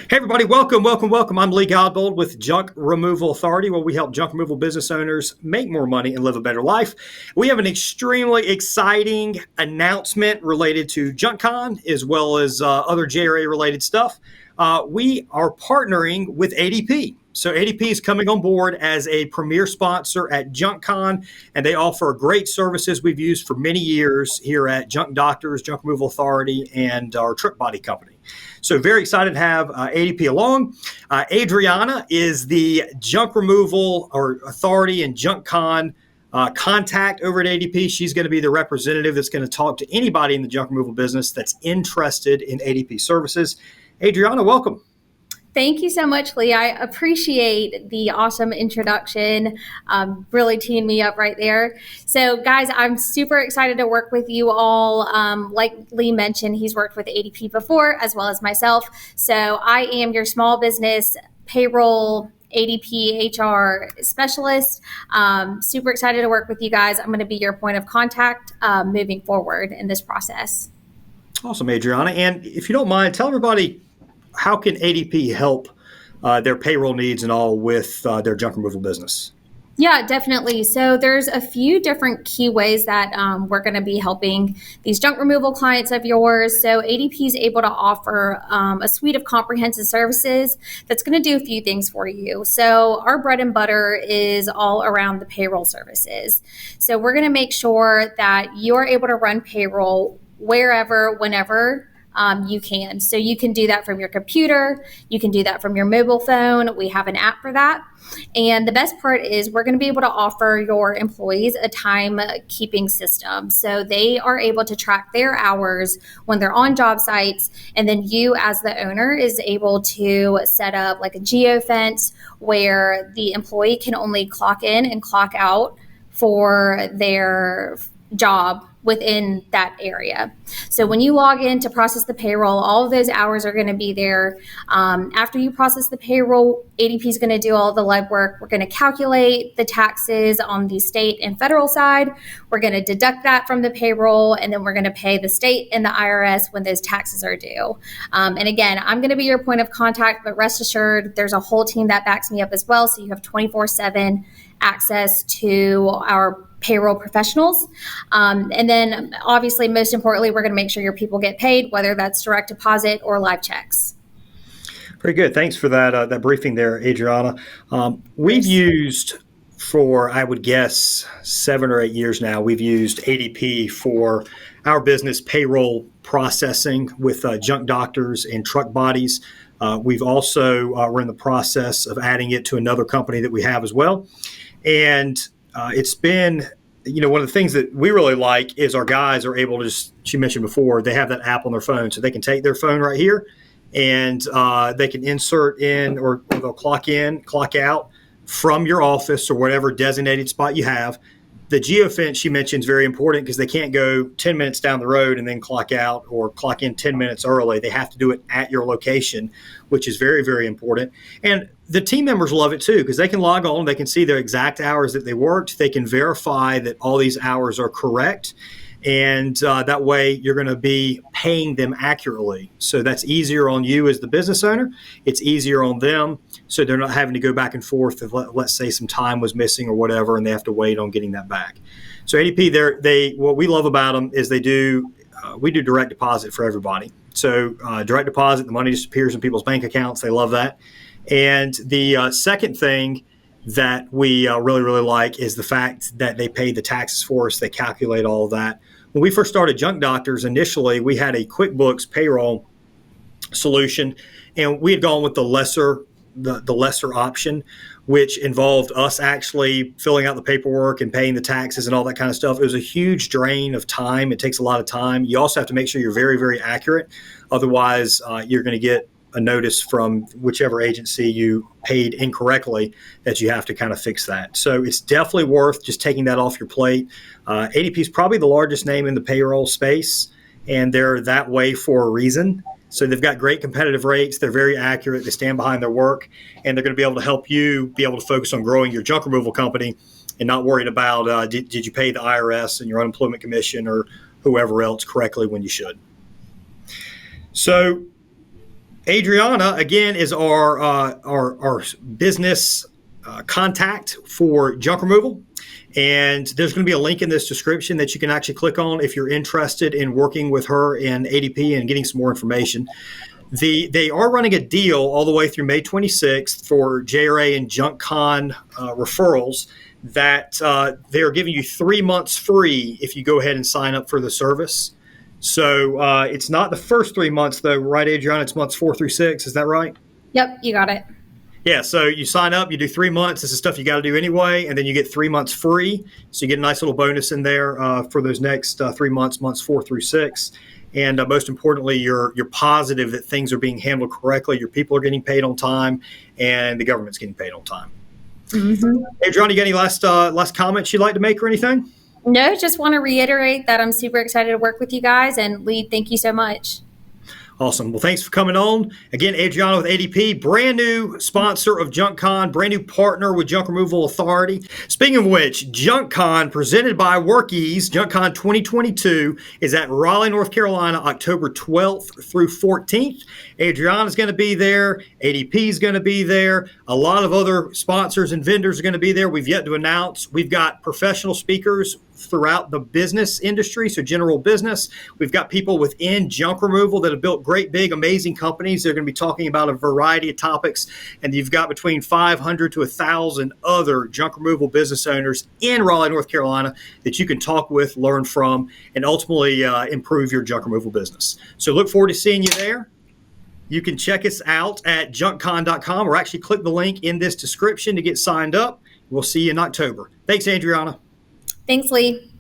Hey everybody, welcome. I'm Lee Godbold with Junk Removal Authority, where we help junk removal business owners make more money and live a better life. We have an extremely exciting announcement related to JUNKCON as well as other JRA related stuff. We are partnering with ADP. So ADP is coming on board as a premier sponsor at JUNKCON, and they offer great services we've used for many years here at Junk Doctors, Junk Removal Authority, and our Trip Body Company. So very excited to have ADP along. Adriana is the Junk Removal or Authority and JUNKCON contact over at ADP. She's going to be the representative that's going to talk to anybody in the junk removal business that's interested in ADP services. Adriana, welcome. Thank you so much, Lee. I appreciate the awesome introduction. Really teeing me up right there. So, guys, I'm super excited to work with you all. Like Lee mentioned, he's worked with ADP before, as well as myself. So I am your small business payroll ADP HR specialist. Super excited to work with you guys. I'm going to be your point of contact moving forward in this process. Awesome, Adriana. And if you don't mind, tell everybody, how can ADP help their payroll needs and all with their junk removal business? Yeah, definitely. So there's a few different key ways that we're going to be helping these junk removal clients of yours. So ADP is able to offer a suite of comprehensive services that's going to do a few things for you. So our bread and butter is all around the payroll services. So we're going to make sure that you're able to run payroll wherever, whenever you can. So you can do that from your computer. You can do that from your mobile phone. We have an app for that. And the best part is we're going to be able to offer your employees a timekeeping system. So they are able to track their hours when they're on job sites. And then you, as the owner, is able to set up like a geofence where the employee can only clock in and clock out for their job within that area. So when you log in to process the payroll, all of those hours are going to be there. After you process the payroll, ADP is going to do all the legwork. We're going to calculate the taxes on the state and federal side. We're going to deduct that from the payroll, and then we're going to pay the state and the IRS when those taxes are due. And again, I'm going to be your point of contact, but rest assured, there's a whole team that backs me up as well. So you have 24/7 access to our payroll professionals. And then obviously, most importantly, we're going to make sure your people get paid, whether that's direct deposit or live checks. Very good. Thanks for that briefing there, Adriana. We've used for, I would guess, 7 or 8 years now, we've used ADP for our business payroll processing with junk doctors and truck bodies. We've also, we're in the process of adding it to another company that we have as well. And it's been, one of the things that we really like is our guys are able to just, she mentioned before, they have that app on their phone. So they can take their phone right here and they can insert in or they'll clock in, clock out from your office or whatever designated spot you have. The geofence she mentioned is very important because they can't go 10 minutes down the road and then clock out or clock in 10 minutes early. They have to do it at your location, which is very, very important. And the team members love it too because they can log on, they can see their exact hours that they worked, they can verify that all these hours are correct, and that way you're going to be paying them accurately. So that's easier on you as the business owner. It's easier on them, so they're not having to go back and forth if, let's say, some time was missing or whatever, and they have to wait on getting that back. So ADP, they what we love about them is we do direct deposit for everybody. So direct deposit, the money just appears in people's bank accounts. They love that. And the second thing that we really, really like is the fact that they pay the taxes for us. They calculate all of that. When we first started Junk Doctors, initially we had a QuickBooks payroll solution, and we had gone with the lesser option, which involved us actually filling out the paperwork and paying the taxes and all that kind of stuff. It was a huge drain of time. It takes a lot of time. You also have to make sure you're very, very accurate. Otherwise, you're going to get a notice from whichever agency you paid incorrectly that you have to kind of fix that. So it's definitely worth just taking that off your plate. ADP is probably the largest name in the payroll space, and they're that way for a reason. So they've got great competitive rates. They're very accurate. They stand behind their work, and they're going to be able to help you be able to focus on growing your junk removal company and not worried about did you pay the IRS and your unemployment commission or whoever else correctly when you should. So Adriana, again, is our business contact for junk removal. And there's going to be a link in this description that you can actually click on if you're interested in working with her in ADP and getting some more information. They are running a deal all the way through May 26th for JRA and JUNKCON referrals that they're giving you 3 months free if you go ahead and sign up for the service. So it's not the first 3 months, though, right, Adriana? It's months 4 through 6. Is that right? Yep, you got it. Yeah, so you sign up, you do 3 months. This is stuff you got to do anyway, and then you get 3 months free. So you get a nice little bonus in there for those next 3 months, months 4 through 6. And most importantly, you're positive that things are being handled correctly, your people are getting paid on time, and the government's getting paid on time. Mm-hmm. Adriana, you got any last comments you'd like to make or anything? No, just want to reiterate that I'm super excited to work with you guys. And Lee, thank you so much. Awesome. Well, thanks for coming on. Again, Adriana with ADP, brand new sponsor of JUNKCON, brand new partner with Junk Removal Authority. Speaking of which, JUNKCON, presented by WorkEase, JUNKCON 2022, is at Raleigh, North Carolina, October 12th through 14th. Adriana's going to be there. ADP is going to be there. A lot of other sponsors and vendors are going to be there. We've yet to announce. We've got professional speakers throughout the business industry, so general business. We've got people within junk removal that have built great, big, amazing companies. They're going to be talking about a variety of topics, and you've got between 500 to 1,000 other junk removal business owners in Raleigh, North Carolina that you can talk with, learn from, and ultimately improve your junk removal business. So look forward to seeing you there. You can check us out at junkcon.com or actually click the link in this description to get signed up. We'll see you in October. Thanks, Adriana. Thanks, Lee.